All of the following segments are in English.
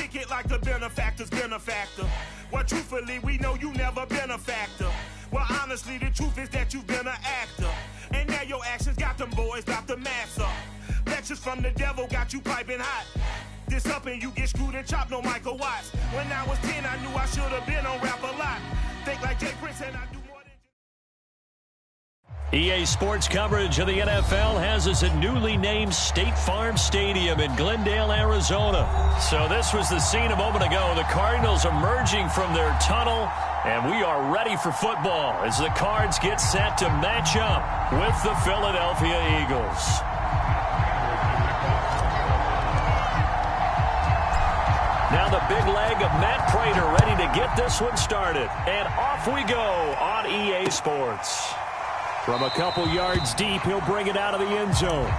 kick it like the benefactor's been a factor. Well, truthfully, we know you never been a factor. Well, honestly, the truth is that you've been an actor. And now your actions got them boys about to mass up. Lectures from the devil got you piping hot. This up and you get screwed and chopped, no Michael Watts. When I was 10, I knew I should have been on rap a lot. Think like Jay Prince and I do more than... EA Sports coverage of the NFL has us at newly named State Farm Stadium in Glendale, Arizona. So this was the scene a moment ago. The Cardinals emerging from their tunnel, and we are ready for football as the Cards get set to match up with the Philadelphia Eagles. Now the big leg of Matt Prater ready to get this one started. And off we go on EA Sports. From a couple yards deep, he'll bring it out of the end zone.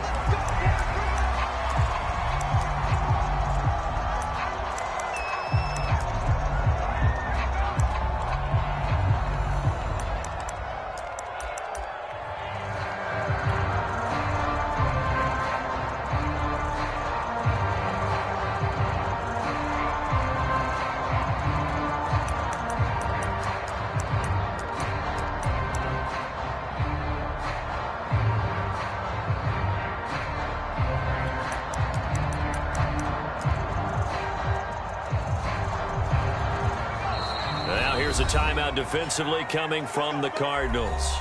Here's a timeout defensively coming from the Cardinals.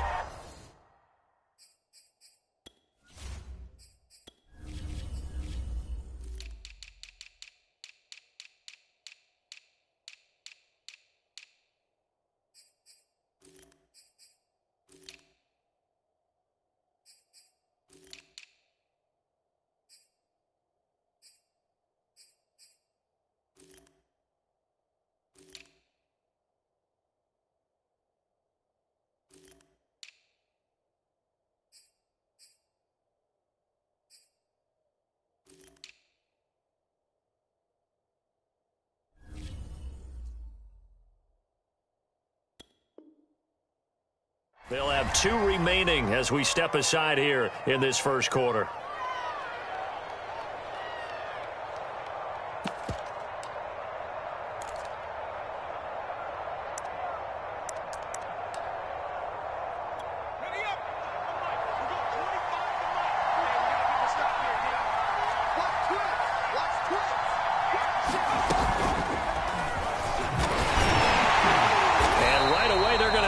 They'll have 2 remaining as we step aside here in this first quarter.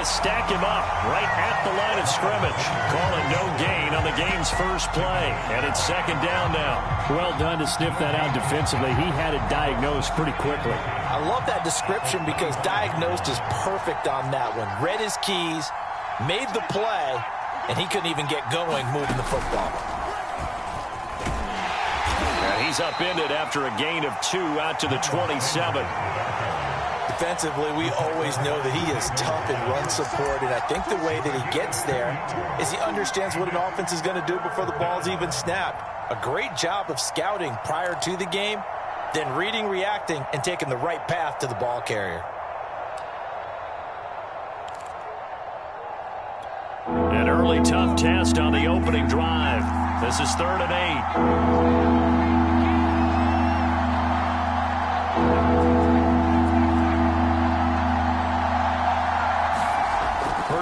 Stack him up right at the line of scrimmage. Calling no gain on the game's first play. And it's second down now. Well done to sniff that out defensively. He had it diagnosed pretty quickly. I love that description because diagnosed is perfect on that one. Read his keys, made the play, and he couldn't even get going moving the football. And he's upended after a gain of 2 out to the 27. Defensively, we always know that he is tough in run support, and I think the way that he gets there is he understands what an offense is going to do before the ball's even snapped. A great job of scouting prior to the game, then reading, reacting, and taking the right path to the ball carrier. An early tough test on the opening drive. This is 3rd and 8.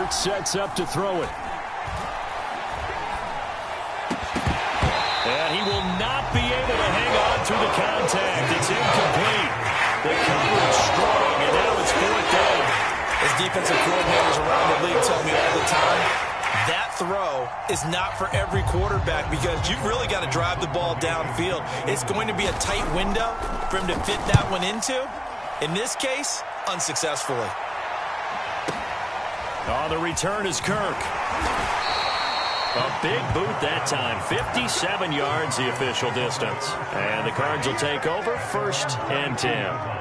Sets up to throw it. And he will not be able to hang on through the contact. It's incomplete. The coverage strong, and now it's 4th down. As defensive coordinators around the league tell me all the time, that throw is not for every quarterback because you've really got to drive the ball downfield. It's going to be a tight window for him to fit that one into. In this case, unsuccessfully. On the return is Kirk. A big boot that time. 57 yards the official distance. And the Cards will take over 1st and 10.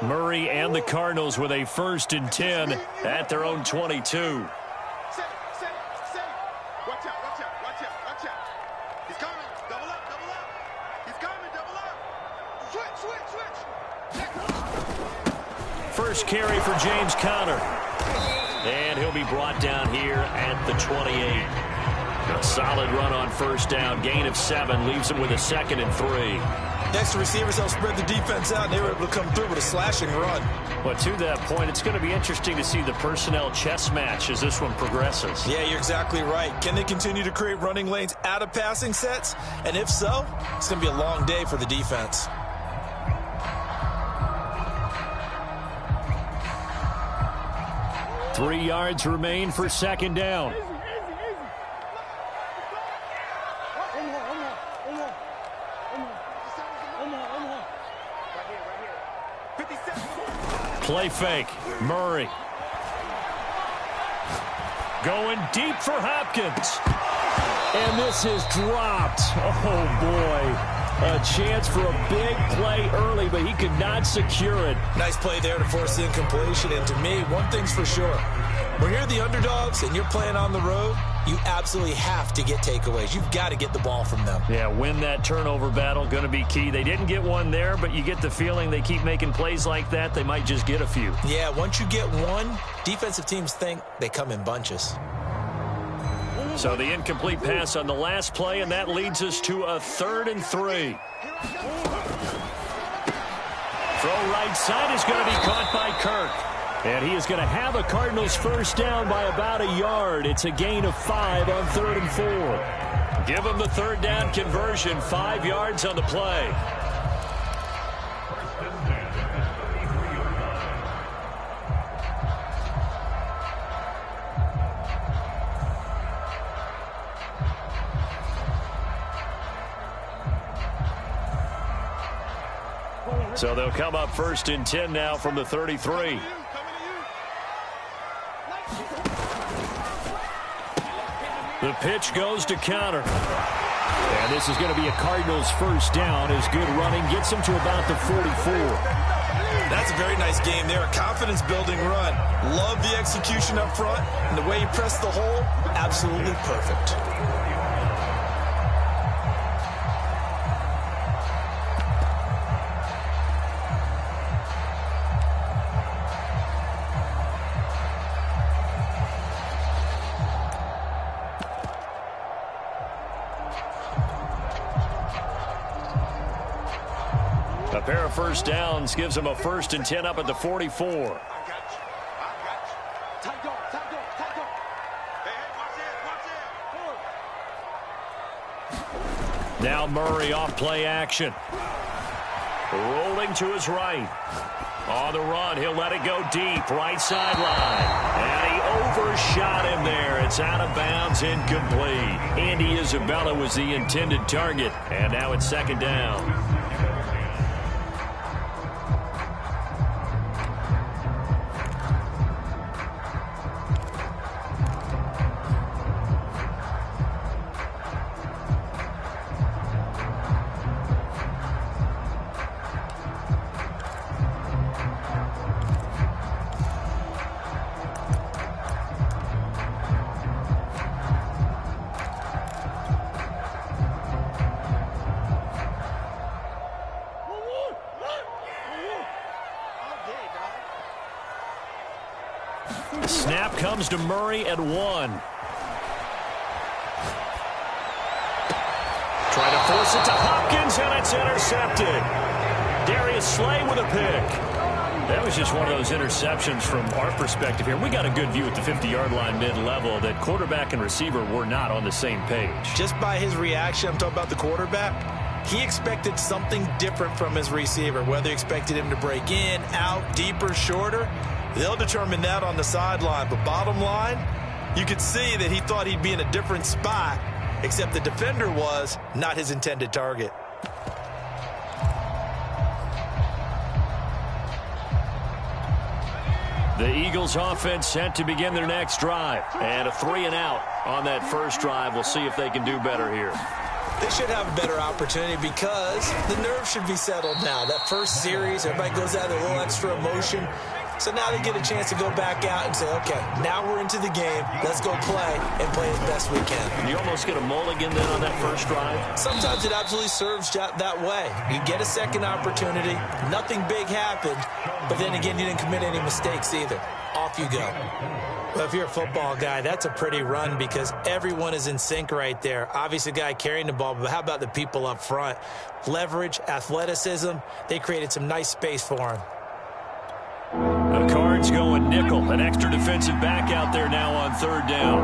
Murray and the Cardinals with a 1st and 10 at their own 22. Watch out, watch out, watch out, watch out. He's coming. Double up, double up. He's coming, double up. Switch, switch, switch. First carry for James Conner. And he'll be brought down here at the 28. A solid run on first down. Gain of 7 leaves him with a 2nd and 3. Next receivers help spread the defense out, and they were able to come through with a slashing run. But to that point, it's going to be interesting to see the personnel chess match as this one progresses. Yeah, you're exactly right. Can they continue to create running lanes out of passing sets? And if so, it's going to be a long day for the defense. Three yards remain for second down. Play fake. Murray. Going deep for Hopkins. And this is dropped. Oh, boy. A chance for a big play early, but he could not secure it. Nice play there to force the incompletion. And to me, one thing's for sure. When you're the underdogs and you're playing on the road, you absolutely have to get takeaways. You've got to get the ball from them. Yeah, win that turnover battle, going to be key. They didn't get one there, but you get the feeling they keep making plays like that, they might just get a few. Yeah, once you get one, defensive teams think they come in bunches. So the incomplete pass on the last play, and that leads us to a 3rd and 3. Throw right side is going to be caught by Kirk. And he is going to have a Cardinals first down by about a yard. It's a gain of 5 on 3rd and 4. Give him the 3rd down conversion, 5 yards on the play. So they'll come up 1st and 10 now from the 33. The pitch goes to Conner. And this is going to be a Cardinals first down as good running gets him to about the 44. That's a very nice game there. A confidence-building run. Love the execution up front. And the way he pressed the hole, absolutely perfect. A pair of first downs gives him a 1st and 10 up at the 44. Now Murray off play action. Rolling to his right. On the run, he'll let it go deep, right sideline. And he overshot him there. It's out of bounds, incomplete. Andy Isabella was the intended target. And now it's 2nd down. Snap comes to Murray at 1. Try to force it to Hopkins, and it's intercepted. Darius Slay with a pick. That was just one of those interceptions from our perspective here. We got a good view at the 50-yard line mid-level that quarterback and receiver were not on the same page. Just by his reaction, I'm talking about the quarterback, he expected something different from his receiver, whether he expected him to break in, out, deeper, shorter. They'll determine that on the sideline. But bottom line, you could see that he thought he'd be in a different spot, except the defender was not his intended target. The Eagles offense set to begin their next drive. And a 3 and out on that first drive. We'll see if they can do better here. They should have a better opportunity because the nerves should be settled now. That first series, everybody goes out with a little extra emotion. So now they get a chance to go back out and say, okay, now we're into the game. Let's go play and play as best we can. You almost get a mulligan then on that first drive? Sometimes it absolutely serves that way. You get a second opportunity. Nothing big happened. But then again, you didn't commit any mistakes either. Off you go. Well, if you're a football guy, that's a pretty run because everyone is in sync right there. Obviously, the guy carrying the ball, but how about the people up front? Leverage, athleticism, they created some nice space for him. The Cards going nickel. An extra defensive back out there now on third down.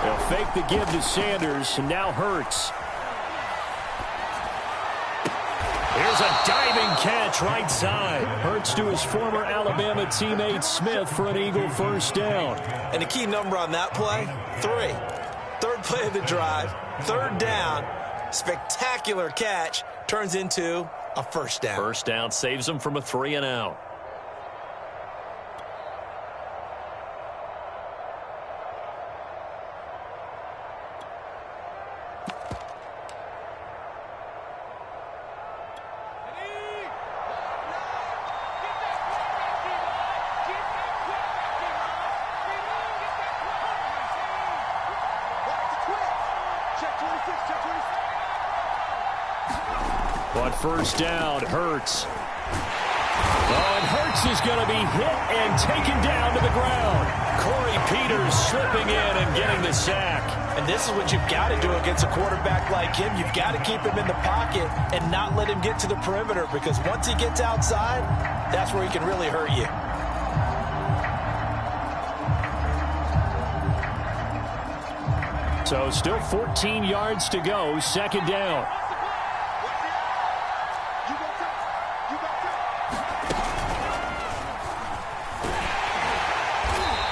They'll fake the give to Sanders, and now Hurts. Here's a diving catch right side. Hurts to his former Alabama teammate Smith for an Eagle first down. And the key number on that play, 3. Third play of the drive, third down, spectacular catch, turns into a first down. First down saves them from a 3-and-out. On first down, Hurts. Oh, and Hurts is going to be hit and taken down to the ground. Corey Peters slipping in and getting the sack. And this is what you've got to do against a quarterback like him. You've got to keep him in the pocket and not let him get to the perimeter because once he gets outside, that's where he can really hurt you. So still 14 yards to go, second down.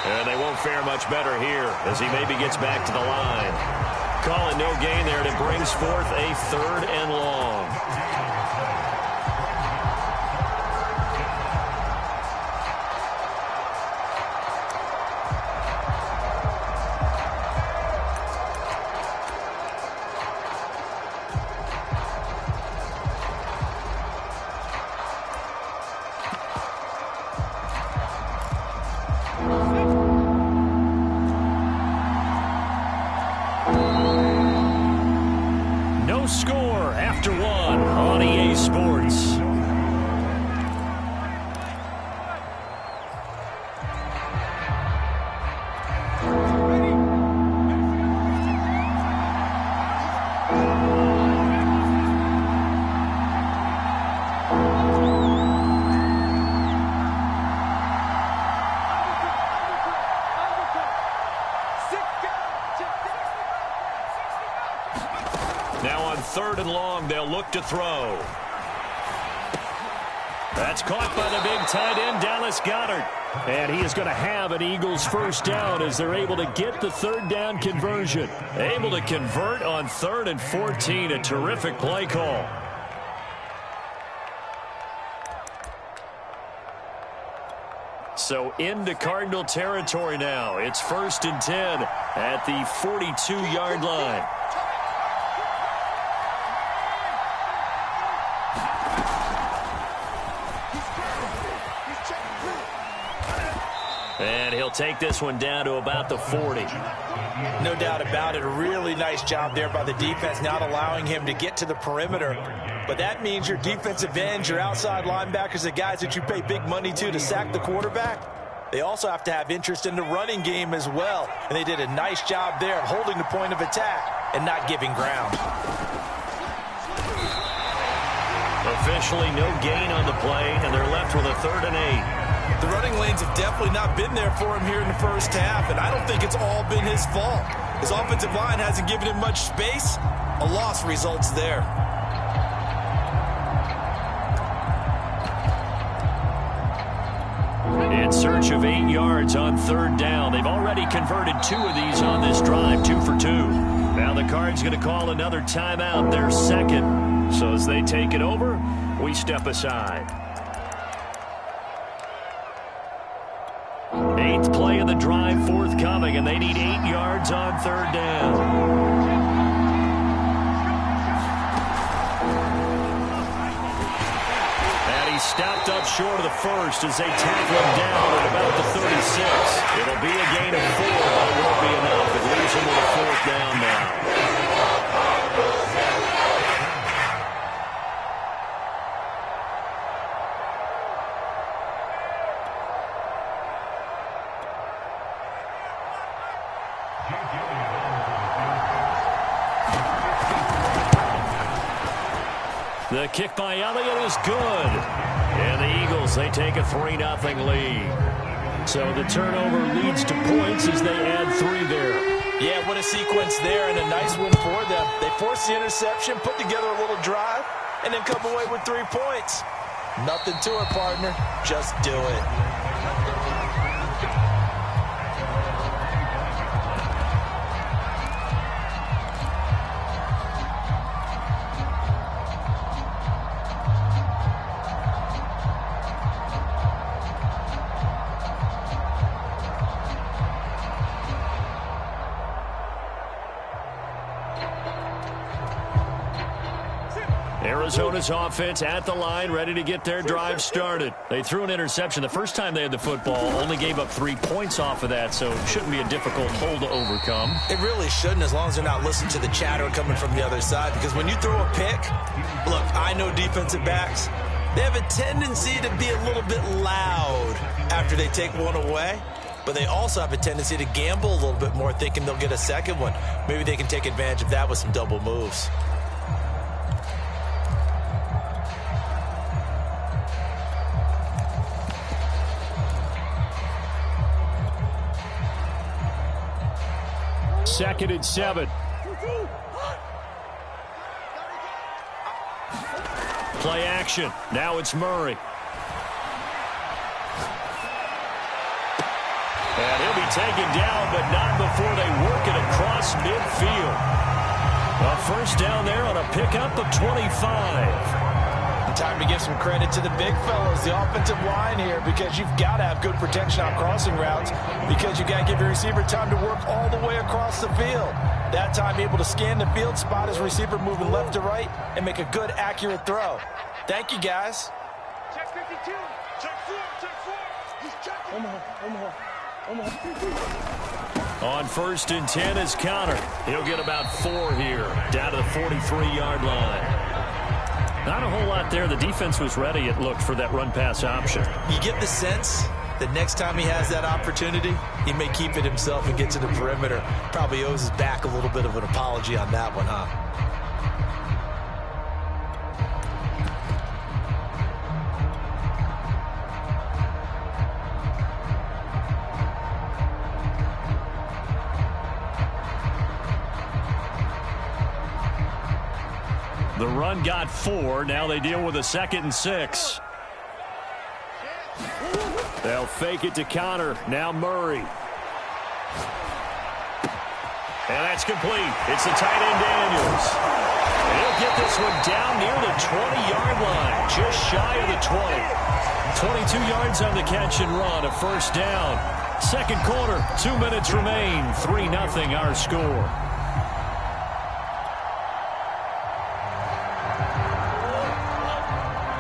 And they won't fare much better here as he maybe gets back to the line. Call it no gain there, and it brings forth a 3rd and long. No score after 1 on EA Sports. Now on 3rd and long, they'll look to throw. That's caught by the big tight end, Dallas Goedert. And he is going to have an Eagles first down as they're able to get the 3rd down conversion. Able to convert on 3rd and 14. A terrific play call. So into Cardinal territory now. It's 1st and 10 at the 42-yard line. And he'll take this one down to about the 40. No doubt about it. A really nice job there by the defense, not allowing him to get to the perimeter. But that means your defensive ends, your outside linebackers, the guys that you pay big money to sack the quarterback, they also have to have interest in the running game as well. And they did a nice job there of holding the point of attack and not giving ground. Officially no gain on the play, and they're left with a 3rd and 8. The running lanes have definitely not been there for him here in the first half, and I don't think it's all been his fault. His offensive line hasn't given him much space. A loss results there. In search of 8 yards on 3rd down. They've already converted 2 of these on this drive, 2 for 2. Now the Cards going to call another timeout, their 2nd. So as they take it over, we step aside. 8th play of the drive forthcoming, and they need 8 yards on 3rd down. stopped up short of the first as they tackle him down at about the 36. It'll be a gain of 4, but it won't be enough. It leaves him with a 4th down now. The kick by Elliott is good. And the Eagles, they take a 3-0 lead. So the turnover leads to points as they add 3 there. Yeah, what a sequence there, and a nice win for them. They forced the interception, put together a little drive, and then come away with 3 points. Nothing to it, partner. Just do it. Arizona's offense at the line, ready to get their drive started. They threw an interception the first time they had the football, only gave up 3 points off of that, so it shouldn't be a difficult hole to overcome. It really shouldn't, as long as they're not listening to the chatter coming from the other side, because when you throw a pick, look, I know defensive backs, they have a tendency to be a little bit loud after they take one away, but they also have a tendency to gamble a little bit more, thinking they'll get a second one. Maybe they can take advantage of that with some double moves. Second and 7. Play action. Now it's Murray. And he'll be taken down, but not before they work it across midfield. A first down there on a pickup of 25. Time to give some credit to the big fellas, the offensive line here, because you've got to have good protection on crossing routes, because you've got to give your receiver time to work all the way across the field. That time able to scan the field, spot his receiver moving left to right, and make a good, accurate throw. Thank you, guys. Check 52. Check 4. Check 4. He's checking. On 1st and 10 is Connor. He'll get about 4 here, down to the 43-yard line. Not a whole lot there. The defense was ready, it looked, for that run-pass option. You get the sense that next time he has that opportunity, he may keep it himself and get to the perimeter. Probably owes his back a little bit of an apology on that one, huh? The run got 4. Now they deal with a 2nd and 6. They'll fake it to Connor. Now Murray. And that's complete. It's the tight end Daniels. He'll get this one down near the 20-yard line, just shy of the 20. 22 yards on the catch and run, a first down. Second quarter, 2 minutes remain. 3-0 our score.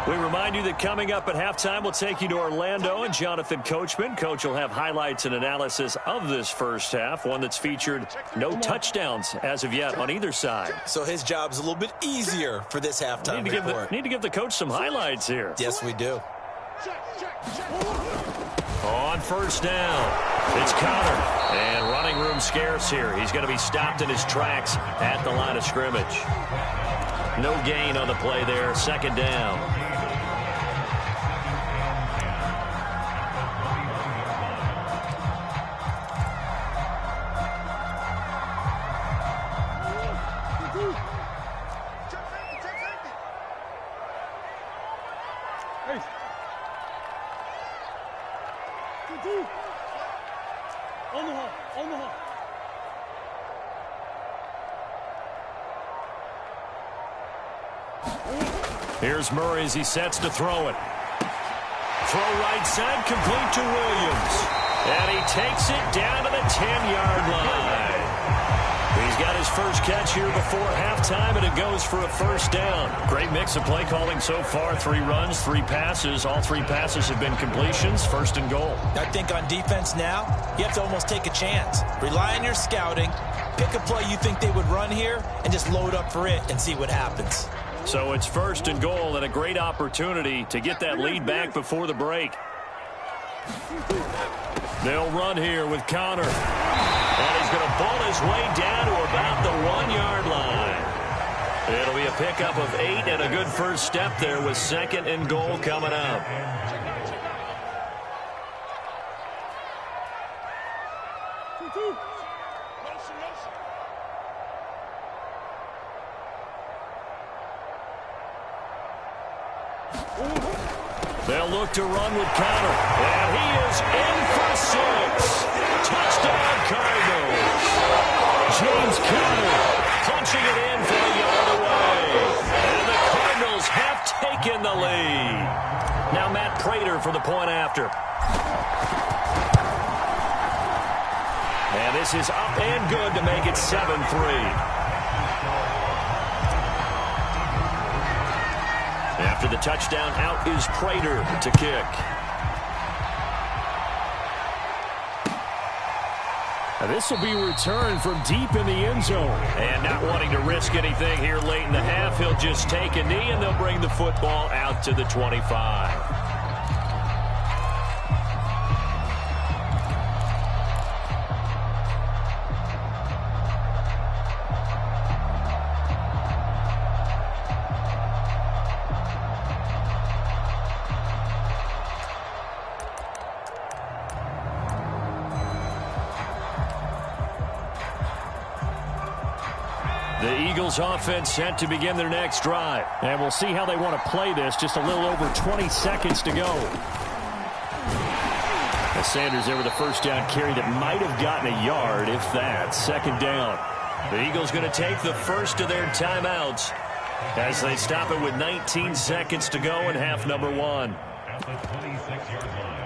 We remind you that coming up at halftime, we'll take you to Orlando and Jonathan Coachman. Coach will have highlights and analysis of this first half, one that's featured no touchdowns as of yet on either side. So his job's a little bit easier for this halftime report. Need to give the coach some highlights here. Yes, we do. On first down, it's Connor. And running room scarce here. He's going to be stopped in his tracks at the line of scrimmage. No gain on the play there. Second down. Here's Murray as he sets to throw it. Throw right side, complete to Williams. And he takes it down to the 10-yard line. He's got his first catch here before halftime, and it goes for a first down. Great mix of play calling so far. 3 runs, 3 passes. All 3 passes have been completions. First and goal. I think on defense now, you have to almost take a chance. Rely on your scouting. Pick a play you think they would run here and just load up for it and see what happens. So it's first and goal and a great opportunity to get that lead back before the break. They'll run here with Connor. And he's going to bull his way down to about the 1-yard line. It'll be a pickup of 8 and a good first step there with second and goal coming up. They'll look to run with Connor. And he is in for 6. Touchdown, Cardinals. James Conner punching it in from a yard away. And the Cardinals have taken the lead. Now Matt Prater for the point after. And this is up and good to make it 7-3. After the touchdown, out is Prater to kick. And this will be returned from deep in the end zone. And not wanting to risk anything here late in the half, he'll just take a knee, and they'll bring the football out to the 25. The Eagles offense set to begin their next drive. And we'll see how they want to play this. Just a little over 20 seconds to go. As Sanders there with a first down carry that might have gotten a yard, if that. Second down. The Eagles going to take the first of their timeouts as they stop it with 19 seconds to go in half number 1. At the 26-yard line.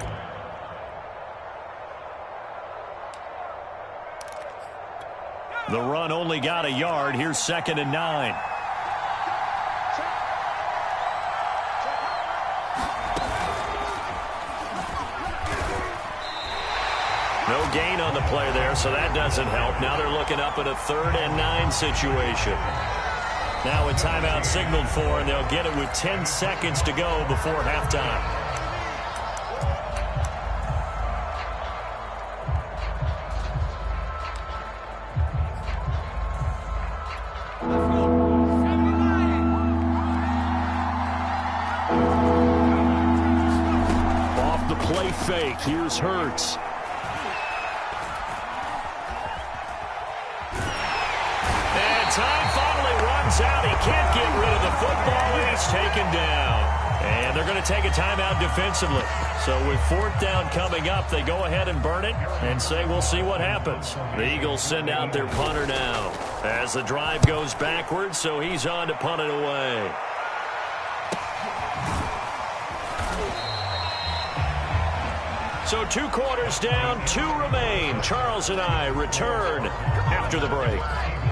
The run only got a yard. Here's second and 9. No gain on the play there, so that doesn't help. Now they're looking up at a 3rd and 9 situation. Now a timeout signaled for, and they'll get it with 10 seconds to go before halftime. Fake. Here's Hurts. And time finally runs out. He can't get rid of the football, and he's taken down. And they're going to take a timeout defensively. So with 4th down coming up, they go ahead and burn it and say we'll see what happens. The Eagles send out their punter now as the drive goes backwards, so he's on to punt it away. So 2 quarters down, 2 remain. Charles and I return after the break.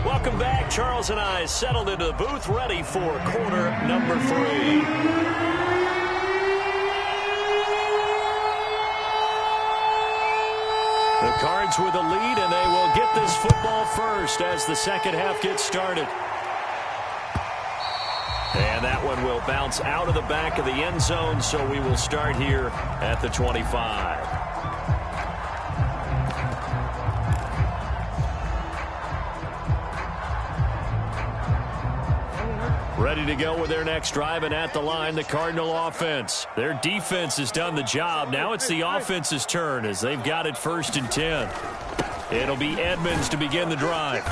Welcome back. Charles and I settled into the booth, ready for quarter number 3. The Cards with the lead, and they will get this football first as the second half gets started. And that one will bounce out of the back of the end zone, so we will start here at the 25. Ready to go with their next drive, and at the line, the Cardinal offense. Their defense has done the job. Now it's the offense's turn as they've got it 1st and 10. It'll be Edmonds to begin the drive.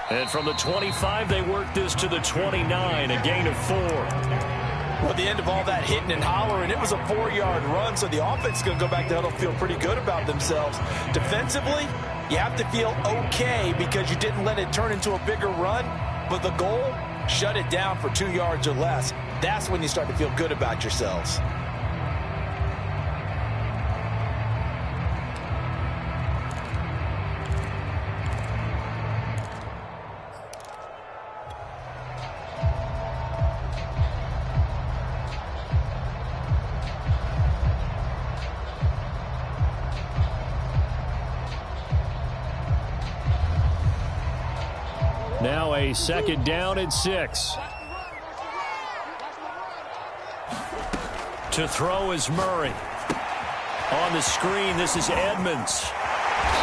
And from the 25, they work this to the 29, a gain of 4. Well, at the end of all that hitting and hollering, it was a 4-yard run, so the offense is going to go back to huddle, feel pretty good about themselves. Defensively, you have to feel okay because you didn't let it turn into a bigger run, but the goal, shut it down for 2 yards or less. That's when you start to feel good about yourselves. Now a second down and 6. To throw is Murray. On the screen, this is Edmonds.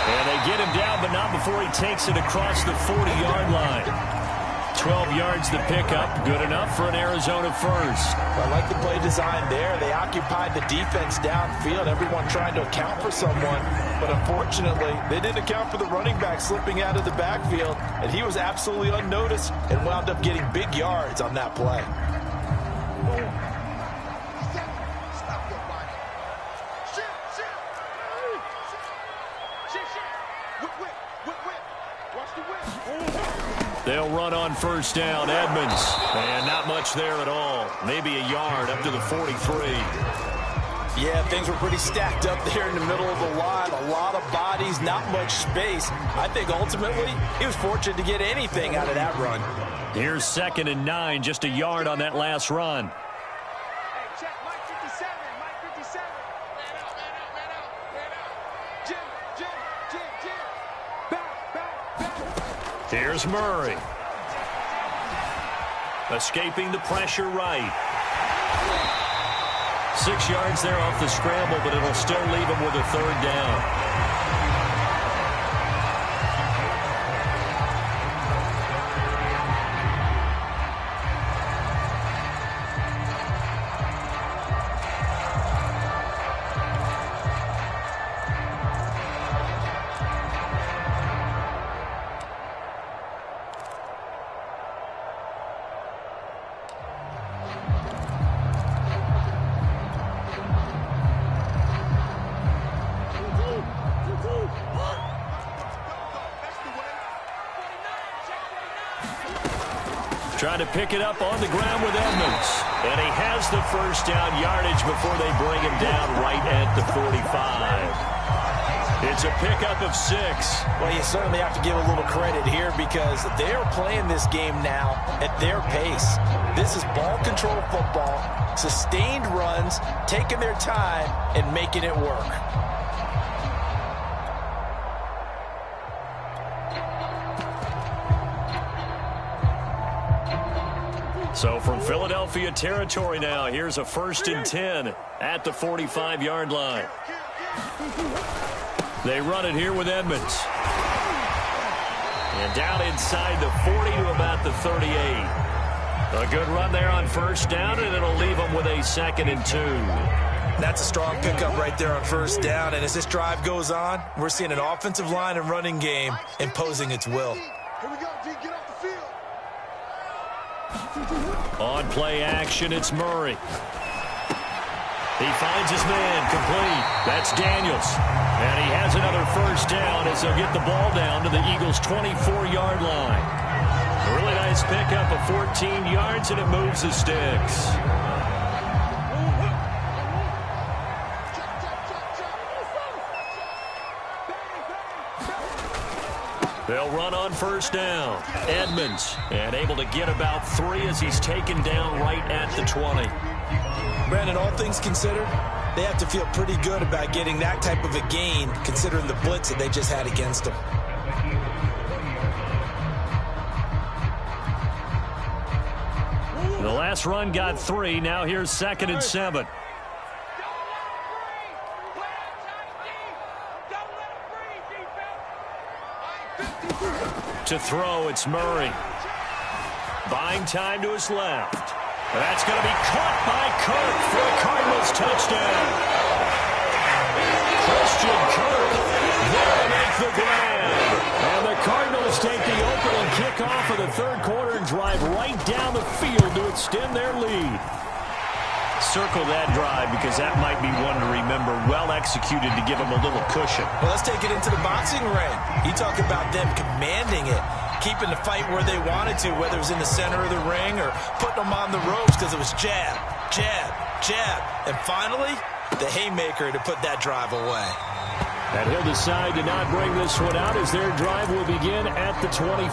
And they get him down, but not before he takes it across the 40-yard line. 12 yards to pick up. Good enough for an Arizona first. I like the play design there. They occupied the defense downfield, everyone trying to account for someone. But unfortunately, they didn't account for the running back slipping out of the backfield, and he was absolutely unnoticed and wound up getting big yards on that play. They'll run on first down. Edmonds. And not much there at all. Maybe a yard up to the 43. Yeah, things were pretty stacked up there in the middle of the line. A lot of bodies, not much space. I think ultimately he was fortunate to get anything out of that run. Here's 2nd and 9, just a yard on that last run. Hey, check Mike 57, Mike 57. Jim. Back. Here's Murray. Escaping the pressure right. 6 yards there off the scramble, but it'll still leave him with a 3rd down. Trying to pick it up on the ground with Edmonds. And he has the first down yardage before they bring him down right at the 45. It's a pickup of 6. Well, you certainly have to give a little credit here because they're playing this game now at their pace. This is ball control football, sustained runs, taking their time, and making it work. So from Philadelphia territory now, here's a 1st and 10 at the 45-yard line. They run it here with Edmonds. And down inside the 40 to about the 38. A good run there on first down, and it'll leave them with a 2nd and 2. That's a strong pickup right there on first down. And as this drive goes on, we're seeing an offensive line and running game imposing its will. Here we go, D. Get off the field. On play action, it's Murray. He finds his man, complete. That's Daniels. And he has another first down as they'll get the ball down to the Eagles' 24-yard line. A really nice pickup of 14 yards, and it moves the sticks. They'll run on first down. Edmonds, and able to get about 3 as he's taken down right at the 20. Brandon, all things considered, they have to feel pretty good about getting that type of a gain considering the blitz that they just had against them. The last run got 3. Now here's 2nd and 7. To throw, it's Murray. Buying time to his left. That's going to be caught by Kirk for a Cardinals touchdown. Christian Kirk there to make the grab. And the Cardinals take the opening kickoff of the 3rd quarter and drive right down the field to extend their lead. Circle that drive because that might be one to remember. Well executed to give them a little cushion. Well, let's take it into the boxing ring. You talk about them commanding it, keeping the fight where they wanted to, whether it was in the center of the ring or putting them on the ropes because it was jab, jab, jab. And finally, the haymaker to put that drive away. And he'll decide to not bring this one out as their drive will begin at the 25.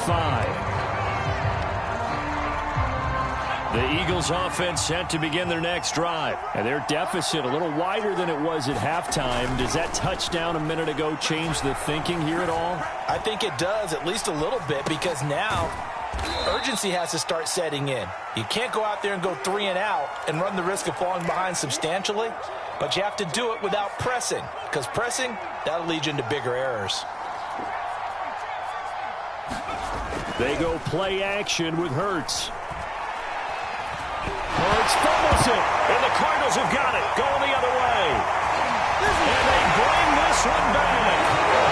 The Eagles offense set to begin their next drive. And their deficit a little wider than it was at halftime. Does that touchdown a minute ago change the thinking here at all? I think it does, at least a little bit, because now Urgency has to start setting in. You can't go out there and go 3 and out and run the risk of falling behind substantially, but you have to do it without pressing, because pressing, that'll lead you into bigger errors. They go play action with Hurts. Hurts fumbles it, and the Cardinals have got it, going the other way. And they bring this one back.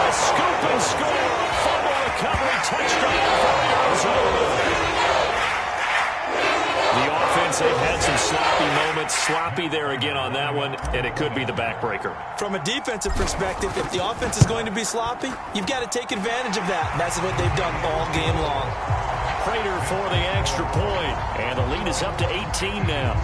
A scoop and score, fumble recovery, touchdown for Arizona. The offense, they've had some sloppy moments. Sloppy there again on that one, and it could be the backbreaker. From a defensive perspective, if the offense is going to be sloppy, you've got to take advantage of that. And that's what they've done all game long. Prater for the extra point, and the lead is up to 18 now.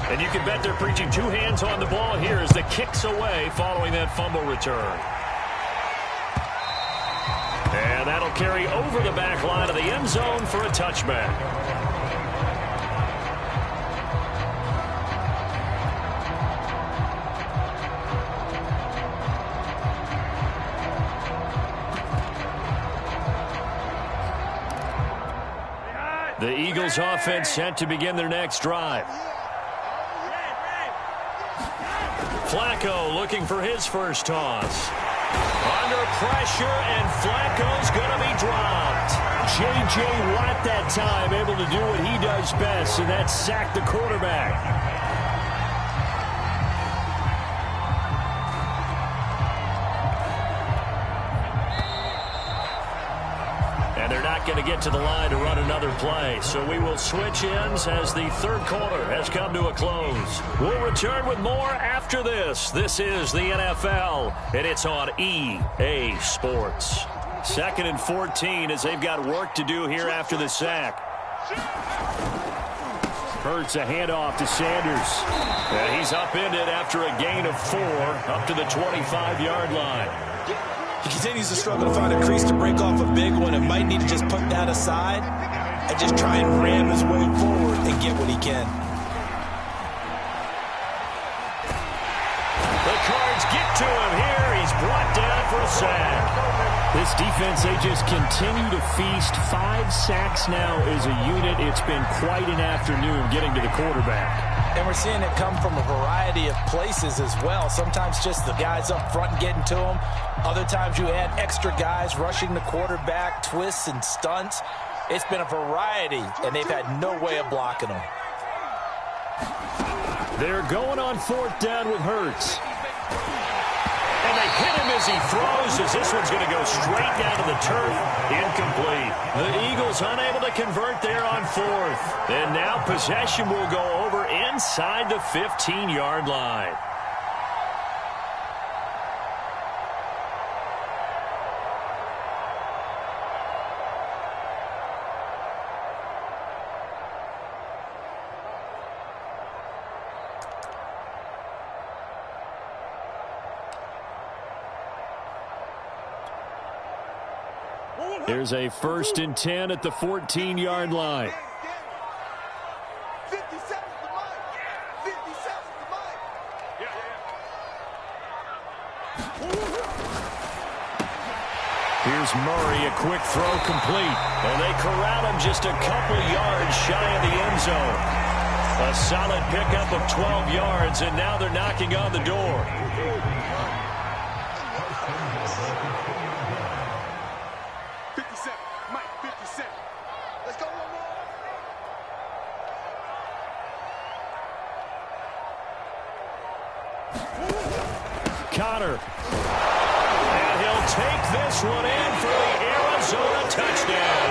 And you can bet they're preaching 2 hands on the ball here as the kick's away following that fumble return. And that'll carry over the back line of the end zone for a touchback. The Eagles offense set to begin their next drive. Flacco looking for his first toss. Under pressure, and Flacco's going to be dropped. J.J. Watt that time able to do what he does best, and that's sack the quarterback. And they're not going to get to the line to run another play, so we will switch ends as the third quarter has come to a close. We'll return with more after this. This is the NFL, and it's on EA Sports. 2nd and 14 as they've got work to do here after the sack. Hurts a handoff to Sanders. And he's upended after a gain of 4 up to the 25-yard line. He continues to struggle to find a crease to break off a big one and might need to just put that aside and just try and ram his way forward and get what he can. The Cards get to him here. He's brought down for a sack. This defense, they just continue to feast. 5 sacks now as a unit. It's been quite an afternoon getting to the quarterback. And we're seeing it come from a variety of places as well. Sometimes just the guys up front getting to him. Other times you add extra guys rushing the quarterback, twists and stunts. It's been a variety, and they've had no way of blocking them. They're going on 4th down with Hurts. And they hit him as he throws, as this one's going to go straight down to the turf. Incomplete. The Eagles unable to convert there on 4th. And now possession will go over inside the 15-yard line. Here's a 1st and 10 at the 14-yard line. 50 seconds to Mike. 50 seconds to Mike. Here's Murray, a quick throw complete. And they corral him just a couple yards shy of the end zone. A solid pickup of 12 yards, and now they're knocking on the door. Connor. And he'll take this one in for the Arizona touchdown.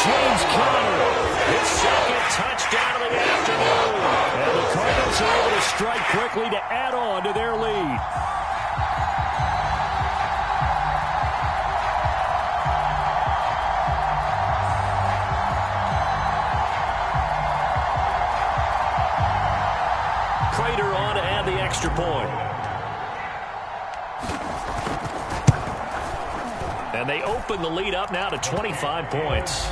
James Conner, his 2nd touchdown of the afternoon. And the Cardinals are able to strike quickly to add on to their lead. Prater on to add the extra point. And they open the lead up now to 25 points.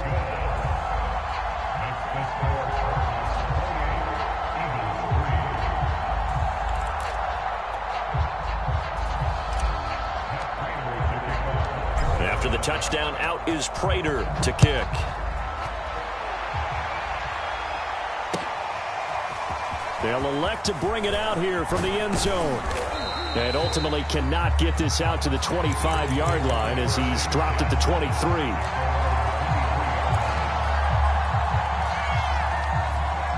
After the touchdown, out is Prater to kick. They'll elect to bring it out here from the end zone. And ultimately cannot get this out to the 25-yard line as he's dropped at the 23.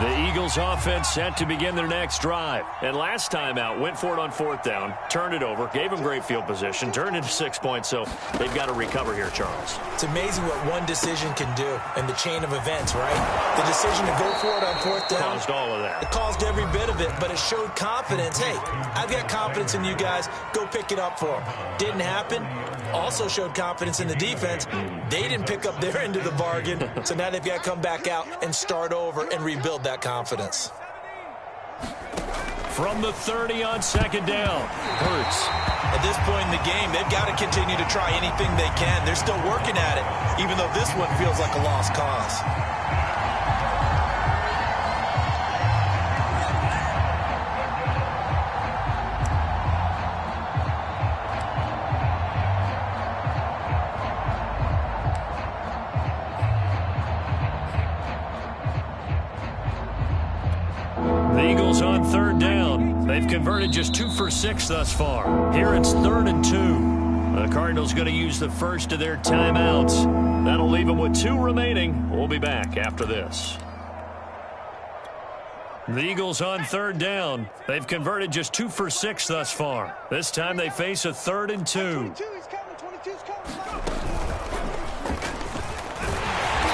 The Eagles offense set to begin their next drive. And last time out, went for it on fourth down, turned it over, gave them great field position, turned into 6 points, so they've got to recover here, Charles. It's amazing what one decision can do in the chain of events, right? The decision to go for it on fourth down caused all of that. It caused every bit of it, but it showed confidence. Hey, I've got confidence in you guys. Go pick it up for them. Didn't happen. Also showed confidence in the defense. They didn't pick up their end of the bargain, so now they've got to come back out and start over and rebuild that confidence. From the 30 on second down, Hurts. At this point in the game, they've got to continue to try anything they can. They're still working at it, even though this one feels like a lost cause. On third down. They've converted just 2 for 6 thus far. Here it's 3rd and 2. The Cardinals going to use the first of their timeouts. That'll leave them with 2 remaining. We'll be back after this. The Eagles on 3rd down. They've converted just 2 for 6 thus far. This time they face a 3rd and 2.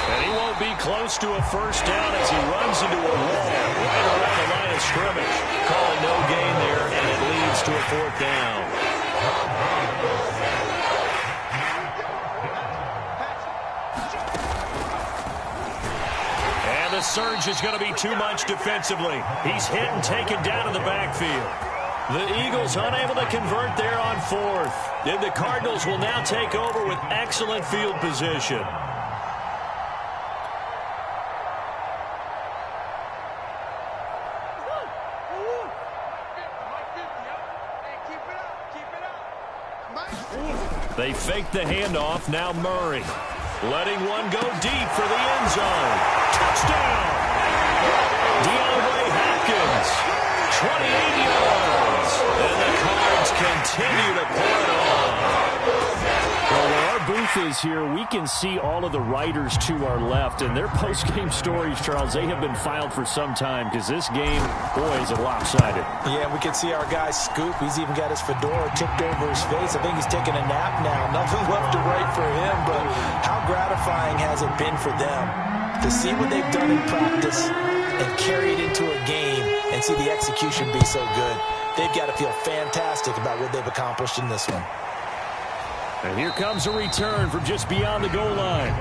And he won't be close to a first down as he runs into a wall right around the line of scrimmage. Calling no gain there, and it leads to a 4th down. And the surge is going to be too much defensively. He's hit and taken down in the backfield. The Eagles unable to convert there on 4th. And the Cardinals will now take over with excellent field position. They fake the handoff. Now Murray. Letting one go deep for the end zone. Touchdown! DeAndre Hopkins. 28 yards. And the Cards continue to pour it on. Well, where our booth is here, we can see all of the writers to our left. And their post-game stories, Charles, they have been filed for some time because this game, boy, is it lopsided. Yeah, we can see our guy Scoop. He's even got his fedora tipped over his face. I think he's taking a nap now. Nothing left to write for him, but how gratifying has it been for them to see what they've done in practice and carry it into a game and see the execution be so good. They've got to feel fantastic about what they've accomplished in this one. And here comes a return from just beyond the goal line.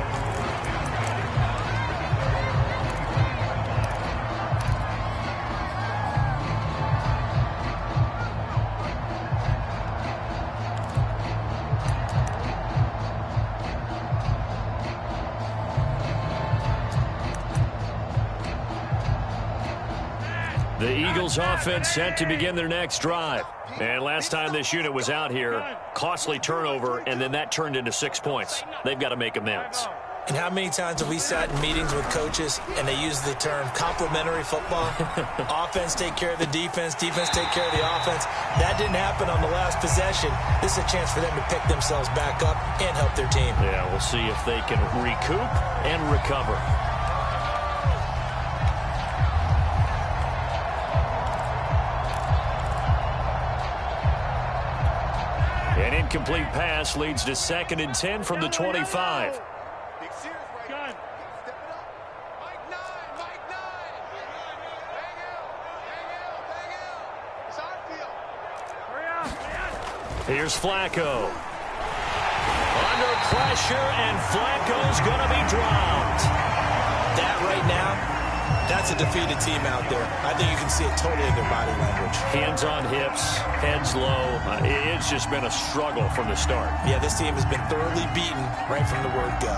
The Eagles offense set to begin their next drive. And last time this unit was out here, costly turnover, and then that turned into 6 points. They've got to make amends. And how many times have we sat in meetings with coaches and they use the term complementary football? Offense take care of the defense, defense take care of the offense. That didn't happen on the last possession. This is a chance for them to pick themselves back up and help their team. Yeah, we'll see if they can recoup and recover. An incomplete pass leads to 2nd and 10 from the 25. Here's Flacco. Under pressure, and Flacco's going to be dropped. That right now, that's a defeated team out there. I think you can see it totally in their body language. Hands on hips, heads low. It's just been a struggle from the start. Yeah, this team has been thoroughly beaten right from the word go.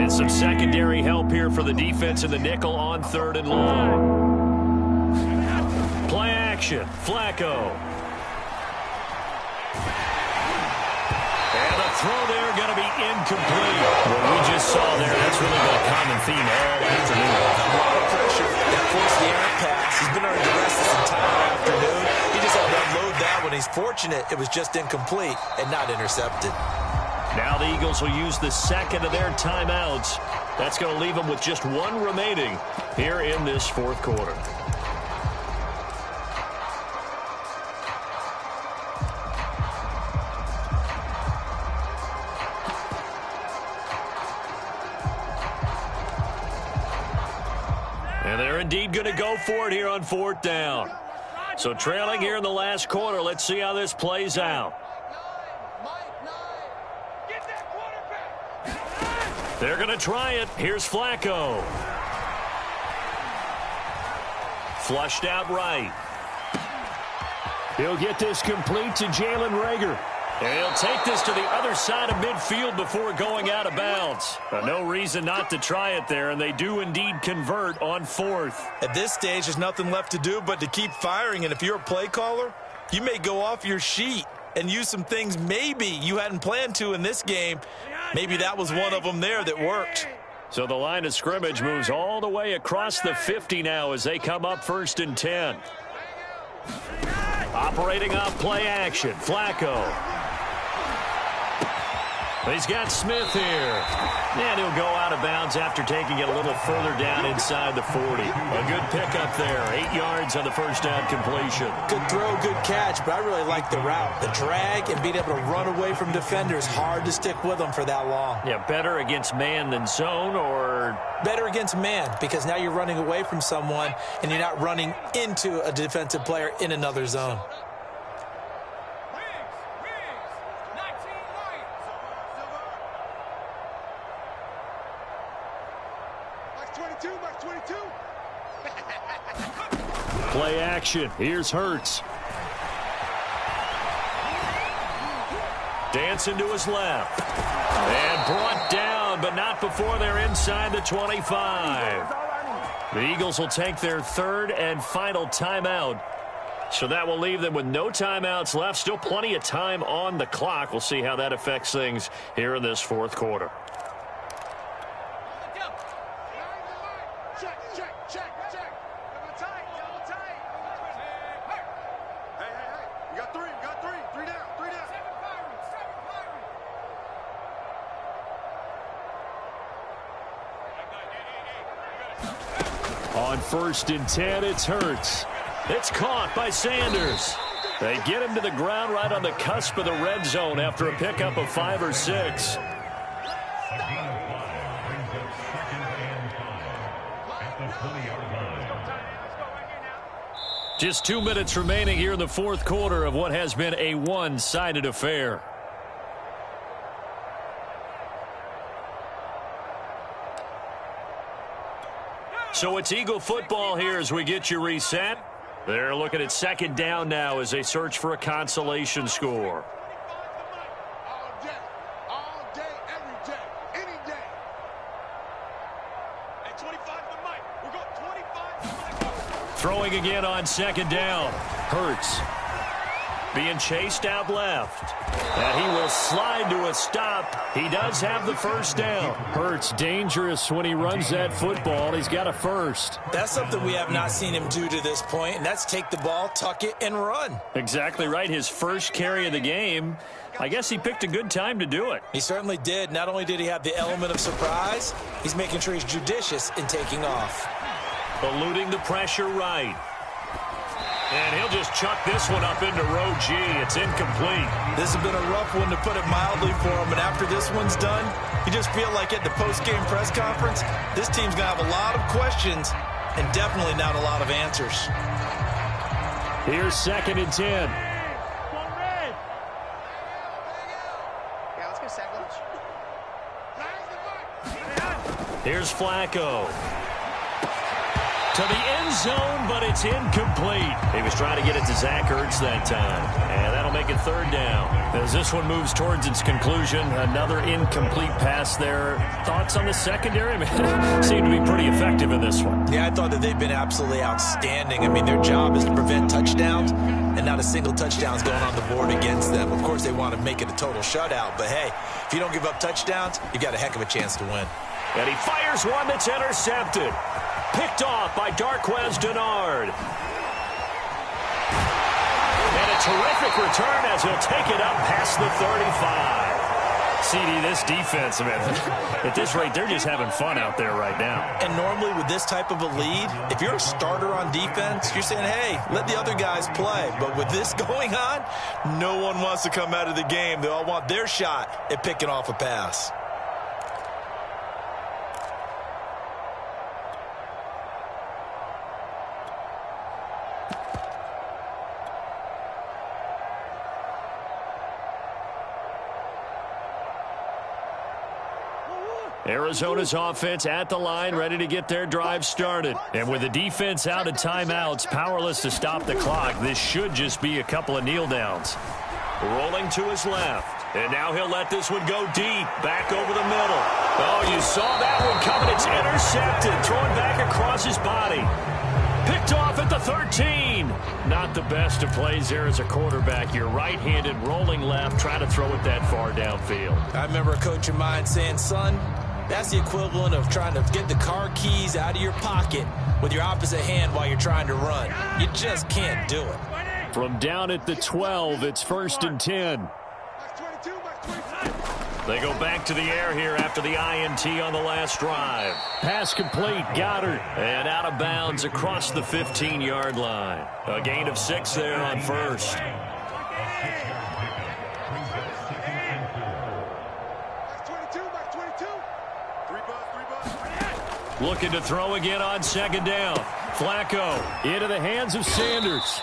And some secondary help here for the defense in the nickel on 3rd and long. Play action. Flacco. And the throw there going to be incomplete. What we just saw there, that's really been a common theme all afternoon. A lot of pressure. That forced the errant pass. He's been under duress this entire afternoon. He just had to unload that one. He's fortunate it was just incomplete and not intercepted. Now the Eagles will use the second of their timeouts. That's going to leave them with just one remaining here in this 4th quarter. And they're indeed going to go for it here on 4th down. So trailing here in the last quarter. Let's see how this plays out. They're going to try it. Here's Flacco. Flushed out right. He'll get this complete to Jalen Reagor. And he'll take this to the other side of midfield before going out of bounds. No reason not to try it there, and they do indeed convert on 4th. At this stage, there's nothing left to do but to keep firing, and if you're a play caller, you may go off your sheet and use some things maybe you hadn't planned to in this game. Maybe that was one of them there that worked. So the line of scrimmage moves all the way across the 50 now as they come up 1st and 10. Operating off play action, Flacco. He's got Smith here. And he'll go out of bounds after taking it a little further down inside the 40. A good pickup there. 8 yards on the first down completion. Good throw, good catch, but I really like the route. The drag and being able to run away from defenders. Hard to stick with them for that long. Yeah, better against man than zone, or? Better against man, because now you're running away from someone and you're not running into a defensive player in another zone. Play action. Here's Hurts. Dancing to his left. And brought down, but not before they're inside the 25. The Eagles will take their 3rd and final timeout. So that will leave them with no timeouts left. Still plenty of time on the clock. We'll see how that affects things here in this 4th quarter. On 1st and 10, it's Hurts. It's caught by Sanders. They get him to the ground right on the cusp of the red zone after a pickup of 5 or 6. Just 2 minutes remaining here in the 4th quarter of what has been a one-sided affair. So it's Eagle football here as we get you reset. They're looking at 2nd down now as they search for a consolation score. All day, every day, any day. Hey, 25 to Mike. We're going 25. Throwing again on 2nd down. Hurts being chased out left. And he will slide to a stop. He does have the first down. Hurts dangerous when he runs that football. He's got a first. That's something we have not seen him do to this point, and that's take the ball, tuck it, and run. Exactly right. His first carry of the game. I guess he picked a good time to do it. He certainly did. Not only did he have the element of surprise, he's making sure he's judicious in taking off. Eluding the pressure right. And he'll just chuck this one up into row G. It's incomplete. This has been a rough one, to put it mildly, for him. And after this one's done, you just feel like at the post-game press conference, this team's going to have a lot of questions and definitely not a lot of answers. Here's 2nd and 10. Yeah, let's go second. Here's Flacco. To the end zone, but it's incomplete. He was trying to get it to Zach Ertz that time. And that'll make it third down. As this one moves towards its conclusion, another incomplete pass there. Thoughts on the secondary? Seemed to be pretty effective in this one. Yeah, I thought that they've been absolutely outstanding. I mean, their job is to prevent touchdowns, and not a single touchdown is going on the board against them. Of course, they want to make it a total shutout. But, hey, if you don't give up touchdowns, you got a heck of a chance to win. And he fires one that's intercepted. Picked off by Darquez Dennard. And a terrific return as he'll take it up past the 35. CD, this defense, man, at this rate, they're just having fun out there right now. And normally with this type of a lead, if you're a starter on defense, you're saying, hey, let the other guys play. But with this going on, no one wants to come out of the game. They all want their shot at picking off a pass. Arizona's offense at the line, ready to get their drive started. And with the defense out of timeouts, powerless to stop the clock, this should just be a couple of kneel downs. Rolling to his left. And now he'll let this one go deep, back over the middle. Oh, you saw that one coming. It's intercepted, thrown back across his body. Picked off at the 13. Not the best of plays there as a quarterback. You're right-handed, rolling left, trying to throw it that far downfield. I remember a coach of mine saying, son, that's the equivalent of trying to get the car keys out of your pocket with your opposite hand while you're trying to run. You just can't do it. From down at the 12, it's 1st and 10. They go back to the air here after the INT on the last drive. Pass complete, Goddard. And out of bounds across the 15-yard line. A gain of 6 there on first. Looking to throw again on second down. Flacco into the hands of Sanders.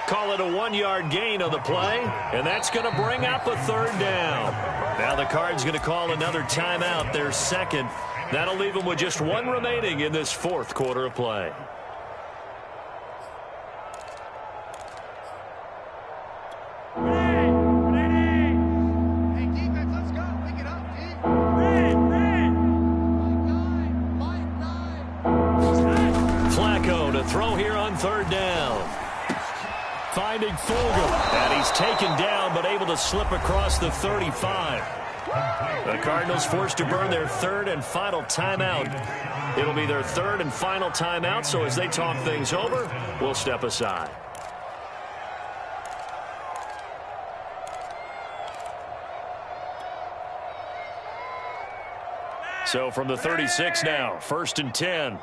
Call it a 1-yard gain on the play, and that's going to bring up a third down. Now the Cards going to call another timeout, their second. That'll leave them with just one remaining in this fourth quarter of play. Flacco to throw here on third down. Finding Fulgham, and he's taken down but able to slip across the 35. The Cardinals forced to burn their third and final timeout. It'll be their third and final timeout, so as they talk things over, we'll step aside. So from the 36 now, 1st and 10.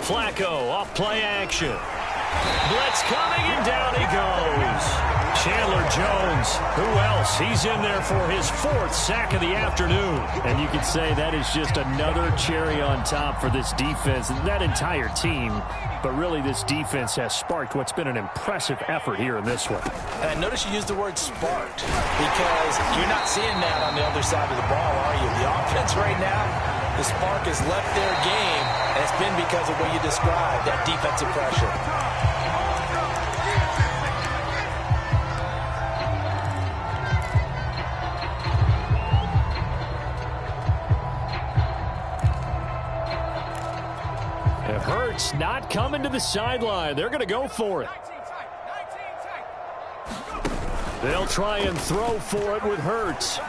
Flacco off play action. Blitz coming, and down he goes. Chandler Jones, who else? He's in there for his 4th sack of the afternoon. And you could say that is just another cherry on top for this defense and that entire team. But really, this defense has sparked what's been an impressive effort here in this one. And notice you used the word sparked, because you're not seeing that on the other side of the ball, are you? The offense right now, the spark has left their game, and it's been because of what you described, that defensive pressure. If Hurts not coming to the sideline, they're going to go for it. They'll try and throw for it with Hurts.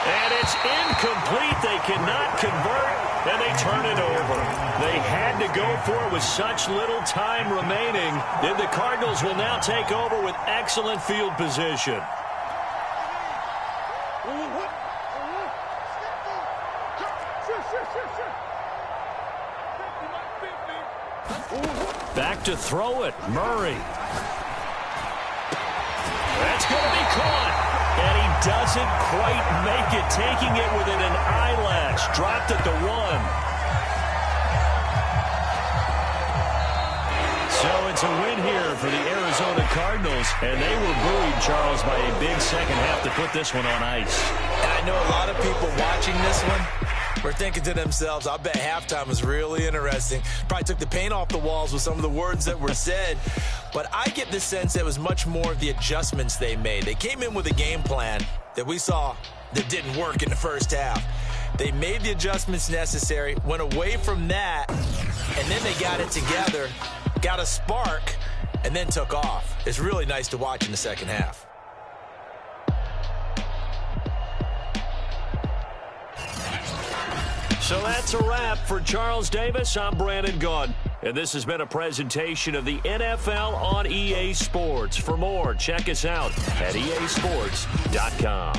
And it's incomplete. They cannot convert, and they turn it over. They had to go for it with such little time remaining. And the Cardinals will now take over with excellent field position. Back to throw it, Murray. That's going to be caught. And he doesn't quite make it, taking it within an eyelash. Dropped at the 1. So It's a win here for the Arizona Cardinals, and they were buoyed, Charles, by a big second half to put this one on ice. And I know a lot of people watching this one were thinking to themselves, I bet halftime was really interesting. Probably took the paint off the walls with some of the words that were said. But I get the sense that it was much more of the adjustments they made. They came in with a game plan that we saw that didn't work in the first half. They made the adjustments necessary, went away from that, and then they got it together, got a spark, and then took off. It's really nice to watch in the second half. So that's a wrap for Charles Davis. I'm Brandon Gaudin. And this has been a presentation of the NFL on EA Sports. For more, check us out at easports.com.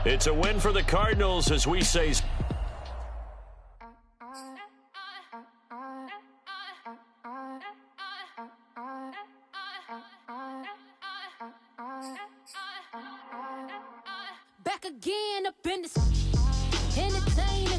It's a win for the Cardinals, as we say. Back again up in the entertainment.